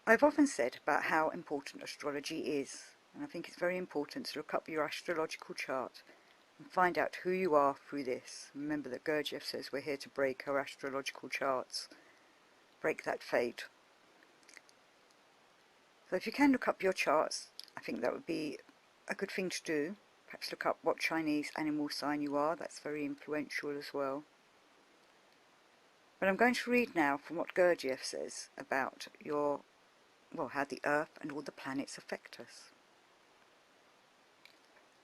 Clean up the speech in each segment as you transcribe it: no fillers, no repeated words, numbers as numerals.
I've often said about how important astrology is, and I think it's very important to look up your astrological chart and find out who you are through this. Remember that Gurdjieff says we're here to break our astrological charts, break that fate. So if you can look up your charts, I think that would be a good thing to do. Perhaps look up what Chinese animal sign you are, that's very influential as well. But I'm going to read now from what Gurdjieff says about how the Earth and all the planets affect us.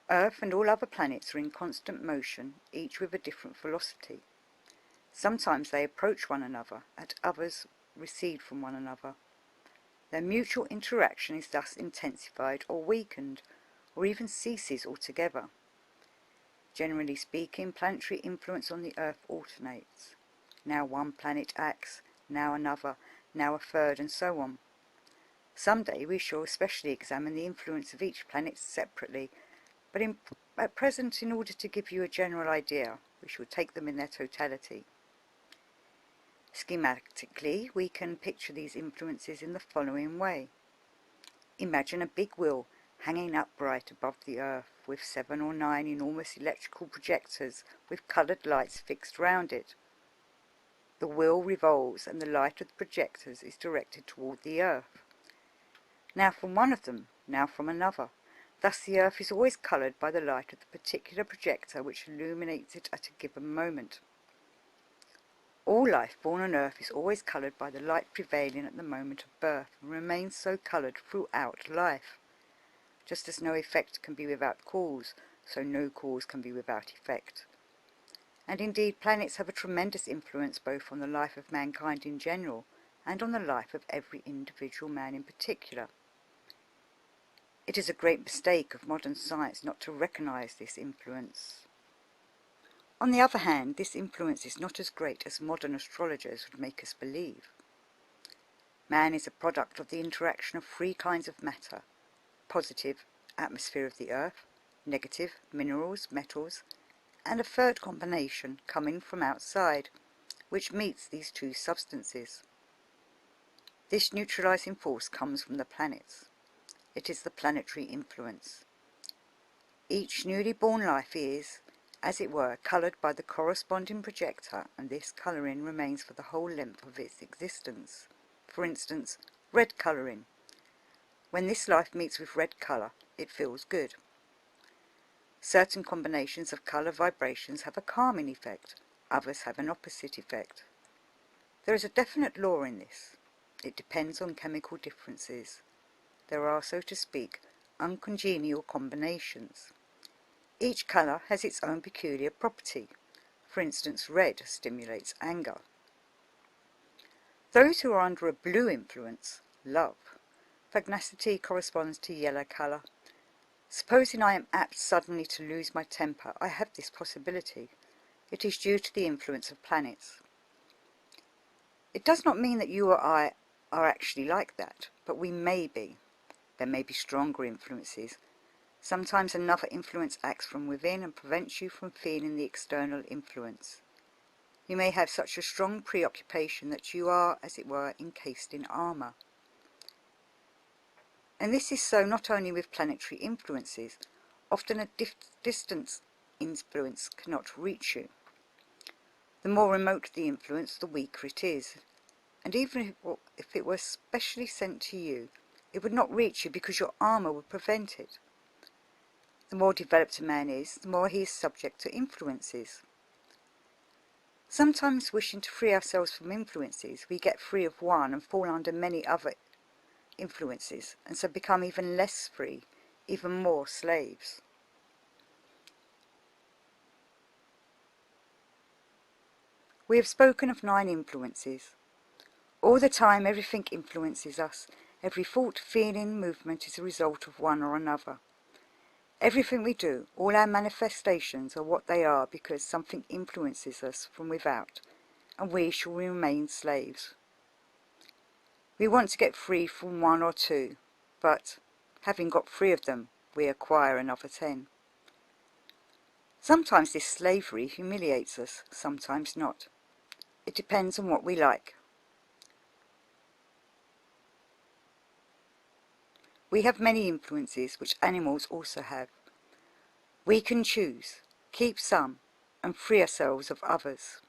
Earth and all other planets are in constant motion, each with a different velocity. Sometimes they approach one another, at others recede from one another. Their mutual interaction is thus intensified or weakened, or even ceases altogether. Generally speaking, planetary influence on the Earth alternates. Now one planet acts, now another, now a third, and so on. Some day we shall especially examine the influence of each planet separately, but at present, in order to give you a general idea, we shall take them in their totality. Schematically, we can picture these influences in the following way. Imagine a big wheel hanging upright above the Earth, with 7 or 9 enormous electrical projectors with coloured lights fixed round it. The wheel revolves and the light of the projectors is directed toward the Earth. Now from one of them, now from another. Thus the Earth is always coloured by the light of the particular projector which illuminates it at a given moment. All life born on Earth is always coloured by the light prevailing at the moment of birth, and remains so coloured throughout life. Just as no effect can be without cause, so no cause can be without effect. And indeed planets have a tremendous influence both on the life of mankind in general, and on the life of every individual man in particular. It is a great mistake of modern science not to recognise this influence. On the other hand, this influence is not as great as modern astrologers would make us believe. Man is a product of the interaction of 3 kinds of matter: positive, atmosphere of the Earth; negative, minerals, metals; and a third combination coming from outside, which meets these 2 substances. This neutralizing force comes from the planets. It is the planetary influence. Each newly born life is, as it were, coloured by the corresponding projector, and this colouring remains for the whole length of its existence. For instance, red colouring. When this life meets with red colour, it feels good. Certain combinations of colour vibrations have a calming effect, others have an opposite effect. There is a definite law in this. It depends on chemical differences. There are, so to speak, uncongenial combinations. Each colour has its own peculiar property. For instance, red stimulates anger. Those who are under a blue influence love. Pugnacity corresponds to yellow colour. Supposing I am apt suddenly to lose my temper, I have this possibility. It is due to the influence of planets. It does not mean that you or I are actually like that, but we may be. There may be stronger influences. Sometimes another influence acts from within and prevents you from feeling the external influence. You may have such a strong preoccupation that you are, as it were, encased in armour. And this is so not only with planetary influences. Often a distant influence cannot reach you. The more remote the influence, the weaker it is. And even if it were specially sent to you, it would not reach you because your armour would prevent it. The more developed a man is, the more he is subject to influences. Sometimes wishing to free ourselves from influences, we get free of one and fall under many other influences, and so become even less free, even more slaves. We have spoken of 9 influences. All the time everything influences us. Every thought, feeling, movement is a result of one or another. Everything we do, all our manifestations are what they are because something influences us from without, and we shall remain slaves. We want to get free from 1 or 2, but, having got 3 of them, we acquire another 10. Sometimes this slavery humiliates us, sometimes not. It depends on what we like. We have many influences which animals also have. We can choose, keep some, and free ourselves of others.